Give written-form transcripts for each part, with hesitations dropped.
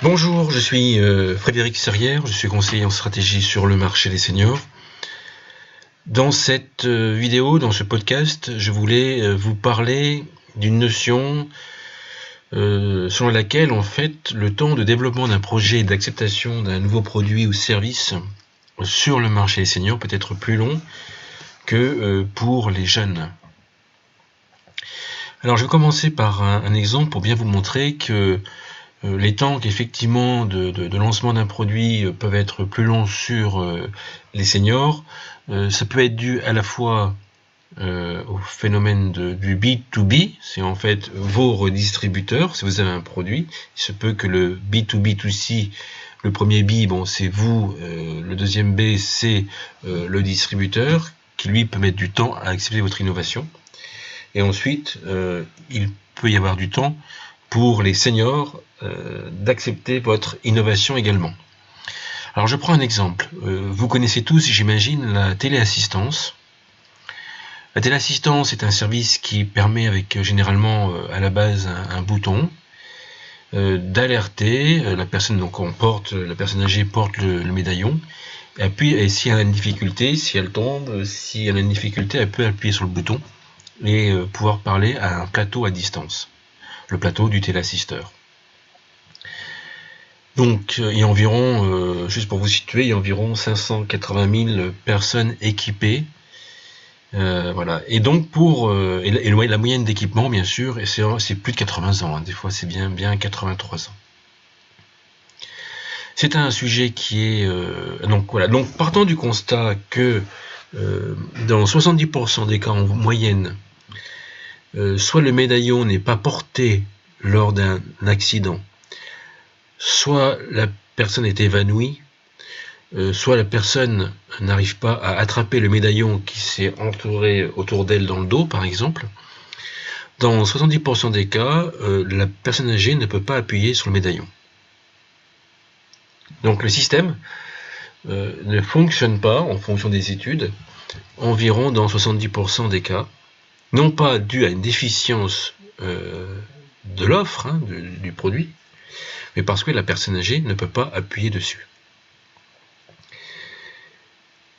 Bonjour, je suis Frédéric Serrière, je suis conseiller en stratégie sur le marché des seniors. Dans cette vidéo, dans ce podcast, je voulais vous parler d'une notion selon laquelle en fait le temps de développement d'un projet et d'acceptation d'un nouveau produit ou service sur le marché des seniors peut être plus long que pour les jeunes. Alors je vais commencer par un exemple pour bien vous montrer que les temps effectivement de lancement d'un produit peuvent être plus longs sur les seniors. Ça peut être dû à la fois au phénomène du B2B, c'est en fait vos redistributeurs. Si vous avez un produit, il se peut que le B2B2C, le premier B, bon, c'est vous, le deuxième B, c'est le distributeur, qui lui peut mettre du temps à accepter votre innovation. Et ensuite, il peut y avoir du temps pour les seniors d'accepter votre innovation également. Alors je prends un exemple. Vous connaissez tous, j'imagine, la téléassistance. La téléassistance est un service qui permet, avec généralement à la base un bouton, d'alerter la personne. Donc la personne âgée porte le médaillon, appuie, et si elle a une difficulté, si elle tombe, si elle a une difficulté, elle peut appuyer sur le bouton et pouvoir parler à un plateau à distance, le plateau du téléassisteur. Donc il y a environ, juste pour vous situer, il y a environ 580 000 personnes équipées. Voilà. Et donc la moyenne d'équipement, bien sûr, et c'est plus de 80 ans, hein. Des fois c'est bien 83 ans. C'est un sujet qui est donc voilà. Donc partant du constat que dans 70% des cas en moyenne, soit le médaillon n'est pas porté lors d'un accident, soit la personne est évanouie, soit la personne n'arrive pas à attraper le médaillon qui s'est entouré autour d'elle dans le dos, par exemple. Dans 70% des cas, la personne âgée ne peut pas appuyer sur le médaillon. Donc le système ne fonctionne pas en fonction des études, environ dans 70% des cas, non pas dû à une déficience de l'offre, hein, du produit, mais parce que la personne âgée ne peut pas appuyer dessus.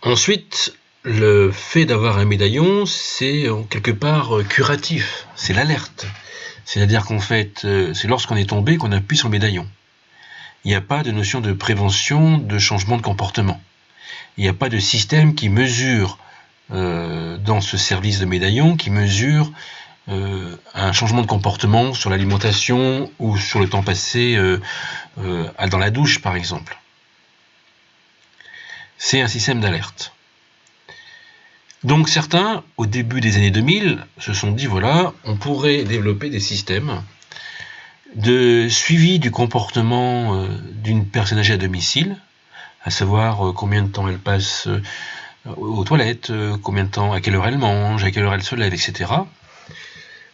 Ensuite, le fait d'avoir un médaillon, c'est quelque part curatif, c'est l'alerte. C'est-à-dire qu'en fait, c'est lorsqu'on est tombé qu'on appuie sur le médaillon. Il n'y a pas de notion de prévention, de changement de comportement. Il n'y a pas de système qui mesure, dans ce service de médaillon, qui mesure un changement de comportement sur l'alimentation ou sur le temps passé dans la douche, par exemple. C'est un système d'alerte. Donc certains, au début des années 2000, se sont dit, voilà, on pourrait développer des systèmes de suivi du comportement d'une personne âgée à domicile, à savoir combien de temps elle passe aux toilettes, combien de temps, à quelle heure elle mange, à quelle heure elle se lève, etc.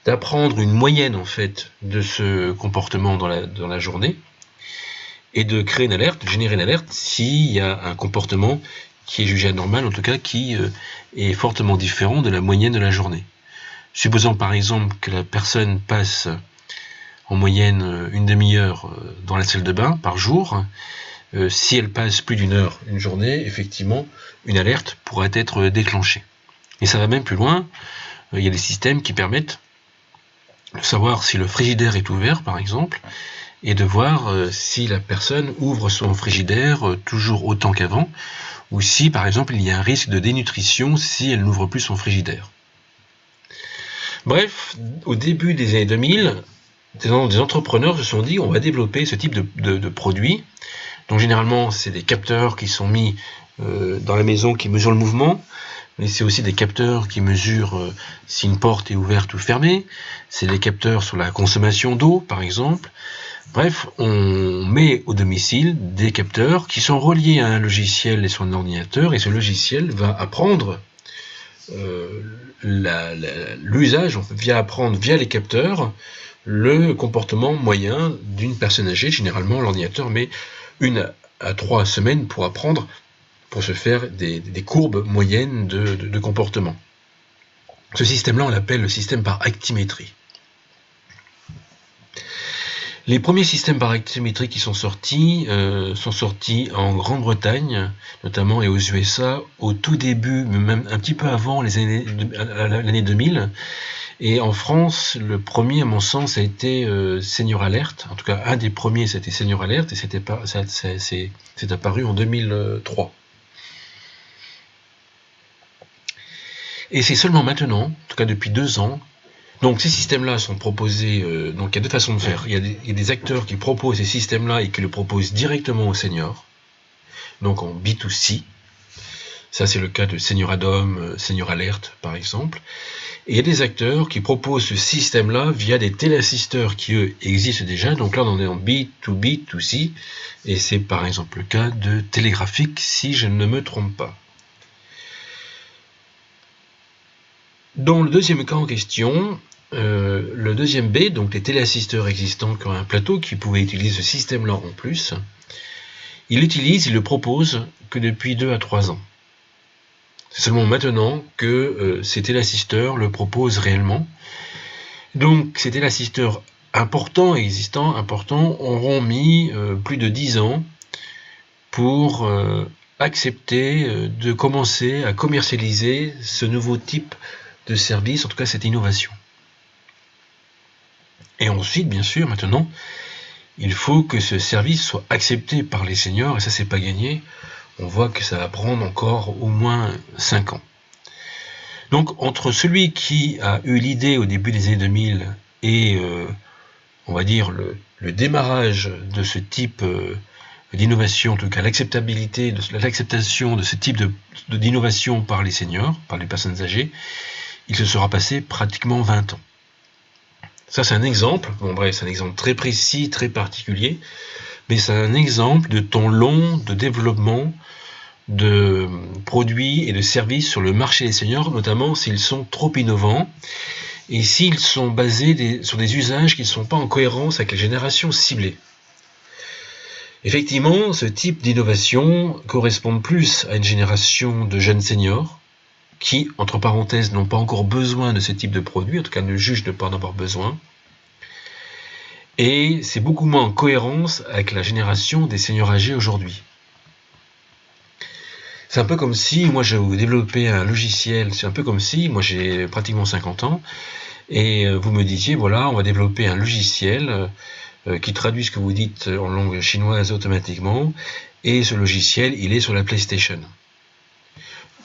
D'apprendre une moyenne en fait de ce comportement dans la journée et de créer une alerte, de générer une alerte s'il y a un comportement qui est jugé anormal, en tout cas qui est fortement différent de la moyenne de la journée. Supposons par exemple que la personne passe en moyenne une demi-heure dans la salle de bain par jour. Si elle passe plus d'une heure une journée, effectivement, une alerte pourrait être déclenchée. Et ça va même plus loin. Il y a des systèmes qui permettent de savoir si le frigidaire est ouvert, par exemple, et de voir si la personne ouvre son frigidaire toujours autant qu'avant, ou si, par exemple, il y a un risque de dénutrition si elle n'ouvre plus son frigidaire. Bref, au début des années 2000, des entrepreneurs se sont dit on va développer ce type de produit. Donc généralement c'est des capteurs qui sont mis dans la maison qui mesurent le mouvement, mais c'est aussi des capteurs qui mesurent si une porte est ouverte ou fermée, c'est des capteurs sur la consommation d'eau par exemple. Bref, on met au domicile des capteurs qui sont reliés à un logiciel et sur un ordinateur, et ce logiciel va apprendre l'usage, via apprendre via les capteurs le comportement moyen d'une personne âgée. Généralement l'ordinateur met 1 à 3 semaines pour apprendre, pour se faire des courbes moyennes de comportement. Ce système-là, on l'appelle le système par actimétrie. Les premiers systèmes par actimétrie qui sont sortis en Grande-Bretagne, notamment, et aux USA, au tout début, même un petit peu avant l'année 2000. Et en France, le premier, à mon sens, a été Senior Alert. En tout cas, un des premiers, c'était Senior Alert, et c'est apparu en 2003. Et c'est seulement maintenant, en tout cas depuis 2 ans. Donc ces systèmes-là sont proposés, donc il y a deux façons de faire. Il y a des acteurs qui proposent ces systèmes-là et qui le proposent directement aux seniors, donc en B2C. Ça c'est le cas de Senior Adam, Senior Alert par exemple. Et il y a des acteurs qui proposent ce système-là via des téléassisteurs qui eux existent déjà. Donc là on est en B2B2C, et c'est par exemple le cas de Télégraphique si je ne me trompe pas. Dans le deuxième cas en question, le deuxième B, donc les téléassisteurs existants qui ont un plateau qui pouvaient utiliser ce système-là en plus, il le propose que depuis 2 à 3 ans. C'est seulement maintenant que ces téléassisteurs le proposent réellement. Donc ces téléassisteurs importants auront mis plus de 10 ans pour accepter de commencer à commercialiser ce nouveau type de service, en tout cas cette innovation. Et ensuite, bien sûr, maintenant, il faut que ce service soit accepté par les seniors, et ça c'est pas gagné. On voit que ça va prendre encore au moins 5 ans. Donc entre celui qui a eu l'idée au début des années 2000 et on va dire le démarrage de ce type d'innovation, en tout cas l'acceptation de ce type d'innovation par les seniors, par les personnes âgées, il se sera passé pratiquement 20 ans. Ça c'est un exemple, c'est un exemple très précis, très particulier, mais c'est un exemple de temps long de développement de produits et de services sur le marché des seniors, notamment s'ils sont trop innovants et s'ils sont basés sur des usages qui ne sont pas en cohérence avec les générations ciblées. Effectivement, ce type d'innovation correspond plus à une génération de jeunes seniors qui, entre parenthèses, n'ont pas encore besoin de ce type de produit, en tout cas ne jugent ne pas en avoir besoin. Et c'est beaucoup moins en cohérence avec la génération des seniors âgés aujourd'hui. C'est un peu comme si moi j'ai développé un logiciel, c'est un peu comme si moi j'ai pratiquement 50 ans, et vous me disiez, voilà, on va développer un logiciel qui traduit ce que vous dites en langue chinoise automatiquement, et ce logiciel, il est sur la PlayStation.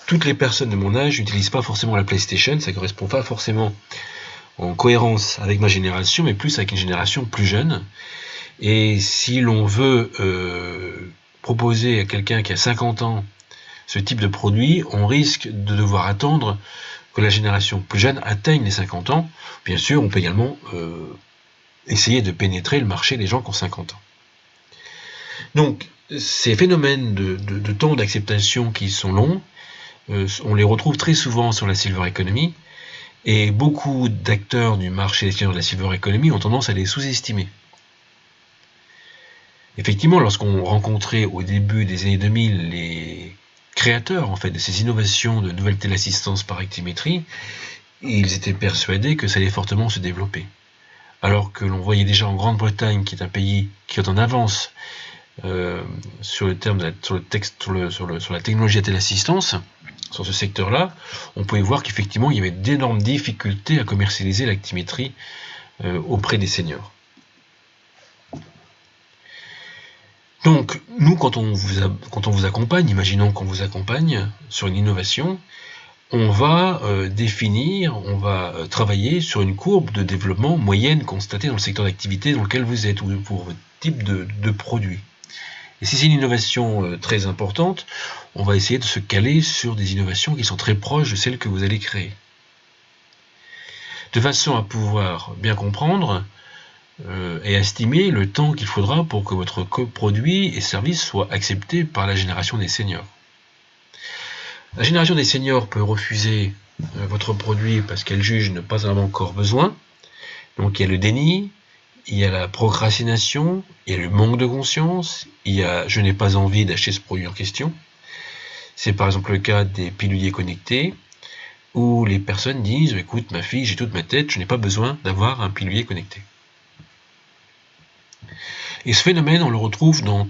Toutes les personnes de mon âge n'utilisent pas forcément la PlayStation, ça ne correspond pas forcément en cohérence avec ma génération, mais plus avec une génération plus jeune. Et si l'on veut proposer à quelqu'un qui a 50 ans ce type de produit, on risque de devoir attendre que la génération plus jeune atteigne les 50 ans. Bien sûr, on peut également essayer de pénétrer le marché des gens qui ont 50 ans. Donc, ces phénomènes de temps d'acceptation qui sont longs, on les retrouve très souvent sur la Silver Economy, et beaucoup d'acteurs du marché des seniors de la Silver Economy ont tendance à les sous-estimer. Effectivement, lorsqu'on rencontrait au début des années 2000 les créateurs en fait de ces innovations de nouvelles téléassistances par actimétrie, ils étaient persuadés que ça allait fortement se développer. Alors que l'on voyait déjà en Grande-Bretagne, qui est un pays qui est en avance sur la technologie de téléassistance, sur ce secteur-là, on pouvait voir qu'effectivement il y avait d'énormes difficultés à commercialiser l'actimétrie auprès des seniors. Donc, nous, quand on vous accompagne, imaginons qu'on vous accompagne sur une innovation, on va on va travailler sur une courbe de développement moyenne constatée dans le secteur d'activité dans lequel vous êtes, ou pour votre type de produit. Et si c'est une innovation très importante, on va essayer de se caler sur des innovations qui sont très proches de celles que vous allez créer. De façon à pouvoir bien comprendre et estimer le temps qu'il faudra pour que votre produit et service soient acceptés par la génération des seniors. La génération des seniors peut refuser votre produit parce qu'elle juge ne pas en avoir encore besoin. Donc il y a le déni, il y a la procrastination, il y a le manque de conscience, il y a « je n'ai pas envie d'acheter ce produit en question ». C'est par exemple le cas des piluliers connectés, où les personnes disent « écoute ma fille, j'ai toute ma tête, je n'ai pas besoin d'avoir un pilulier connecté ». Et ce phénomène, on le retrouve dans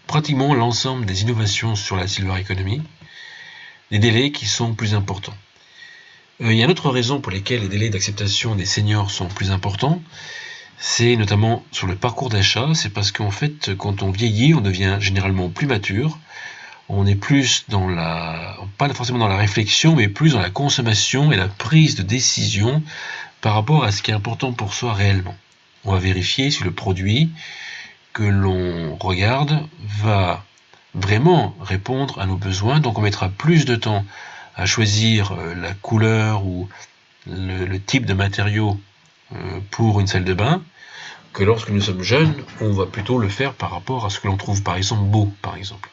pratiquement l'ensemble des innovations sur la Silver Economy, des délais qui sont plus importants. Il y a une autre raison pour laquelle les délais d'acceptation des seniors sont plus importants, c'est notamment sur le parcours d'achat. C'est parce qu'en fait, quand on vieillit, on devient généralement plus mature, on est plus dans pas forcément dans la réflexion, mais plus dans la consommation et la prise de décision par rapport à ce qui est important pour soi réellement. On va vérifier si le produit que l'on regarde va vraiment répondre à nos besoins, donc on mettra plus de temps à choisir la couleur ou le type de matériau pour une salle de bain, que lorsque nous sommes jeunes, on va plutôt le faire par rapport à ce que l'on trouve par exemple beau, par exemple.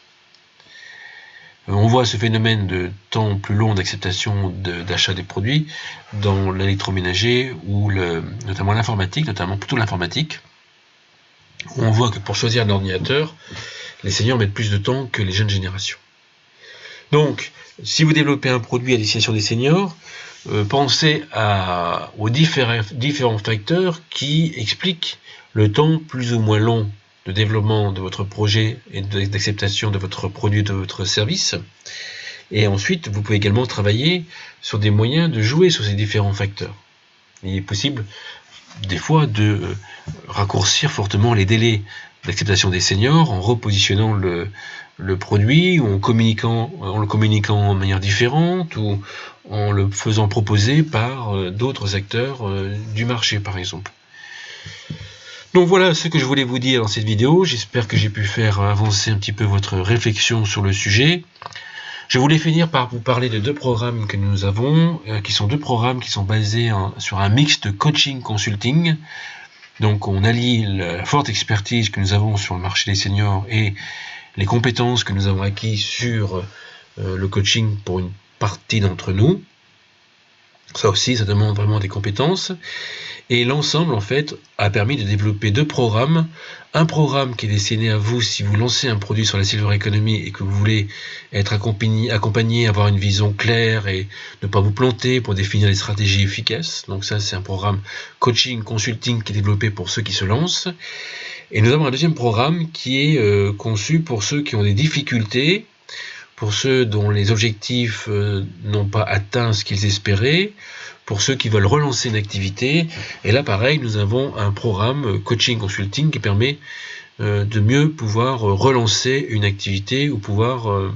On voit ce phénomène de temps plus long d'acceptation d'achat des produits dans l'électroménager ou notamment l'informatique, plutôt l'informatique, où on voit que pour choisir un ordinateur, les seniors mettent plus de temps que les jeunes générations. Donc, si vous développez un produit à destination des seniors, pensez aux différents facteurs qui expliquent le temps plus ou moins long de développement de votre projet et d'acceptation de votre produit, de votre service. Et ensuite, vous pouvez également travailler sur des moyens de jouer sur ces différents facteurs. Il est possible, des fois, de raccourcir fortement les délais d'acceptation des seniors en repositionnant le produit, ou en le communiquant de manière différente, ou en le faisant proposer par d'autres acteurs du marché, par exemple. Donc voilà ce que je voulais vous dire dans cette vidéo. J'espère que j'ai pu faire avancer un petit peu votre réflexion sur le sujet. Je voulais finir par vous parler de deux programmes que nous avons, qui sont deux programmes qui sont basés sur un mix de coaching consulting. Donc on allie la forte expertise que nous avons sur le marché des seniors et les compétences que nous avons acquises sur le coaching pour une partie d'entre nous. Ça aussi, ça demande vraiment des compétences. Et l'ensemble, en fait, a permis de développer deux programmes. Un programme qui est destiné à vous si vous lancez un produit sur la Silver Economy et que vous voulez être accompagné, avoir une vision claire et ne pas vous planter pour définir des stratégies efficaces. Donc ça, c'est un programme coaching, consulting qui est développé pour ceux qui se lancent. Et nous avons un deuxième programme qui est conçu pour ceux qui ont des difficultés, pour ceux dont les objectifs n'ont pas atteint ce qu'ils espéraient, pour ceux qui veulent relancer une activité. Et là, pareil, nous avons un programme coaching consulting qui permet de mieux pouvoir relancer une activité ou pouvoir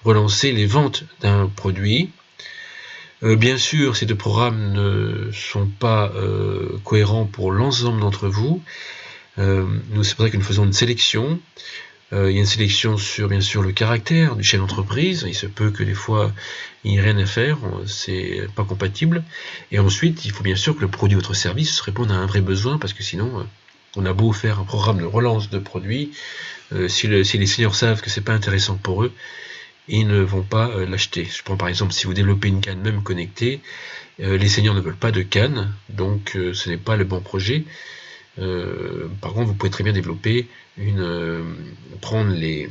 relancer les ventes d'un produit. Bien sûr, ces deux programmes ne sont pas cohérents pour l'ensemble d'entre vous. C'est pour ça que nous faisons une sélection. Il y a une sélection sur, bien sûr, le caractère du chef d'entreprise. Il se peut que des fois, il n'y ait rien à faire, c'est pas compatible. Et ensuite, il faut bien sûr que le produit ou votre service réponde à un vrai besoin, parce que sinon, on a beau faire un programme de relance de produits, si les seniors savent que c'est pas intéressant pour eux, ils ne vont pas l'acheter. Je prends par exemple, si vous développez une canne même connectée, les seniors ne veulent pas de canne, donc ce n'est pas le bon projet. Par contre, vous pouvez très bien développer prendre les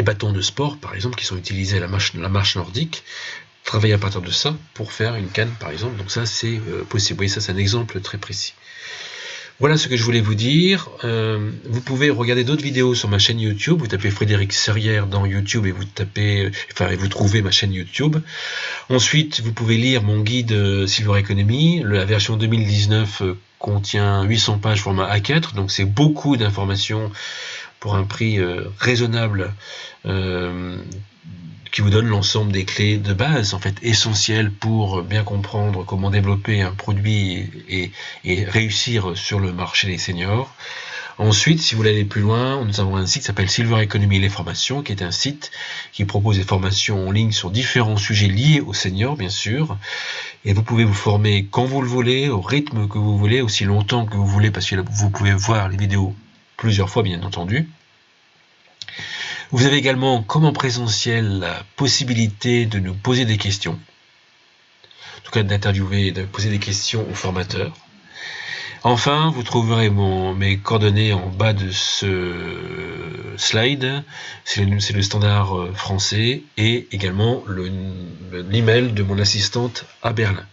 bâtons de sport, par exemple, qui sont utilisés à la marche nordique, travailler à partir de ça pour faire une canne, par exemple. Donc ça, c'est possible. Vous voyez, ça, c'est un exemple très précis. Voilà ce que je voulais vous dire. Vous pouvez regarder d'autres vidéos sur ma chaîne YouTube. Vous tapez Frédéric Serrière dans YouTube et vous trouvez ma chaîne YouTube. Ensuite, vous pouvez lire mon guide Silver Economy. La version 2019 contient 800 pages format A4, donc c'est beaucoup d'informations pour un prix raisonnable qui vous donne l'ensemble des clés de base, en fait, essentielles pour bien comprendre comment développer un produit et réussir sur le marché des seniors. Ensuite, si vous voulez aller plus loin, nous avons un site qui s'appelle Silver Economy Les Formations, qui est un site qui propose des formations en ligne sur différents sujets liés aux seniors, bien sûr. Et vous pouvez vous former quand vous le voulez, au rythme que vous voulez, aussi longtemps que vous voulez, parce que vous pouvez voir les vidéos plusieurs fois, bien entendu. Vous avez également, comme en présentiel, la possibilité de nous poser des questions. En tout cas, d'interviewer, de poser des questions aux formateurs. Enfin, vous trouverez mes coordonnées en bas de ce slide. C'est le standard français et également l'email de mon assistante à Berlin.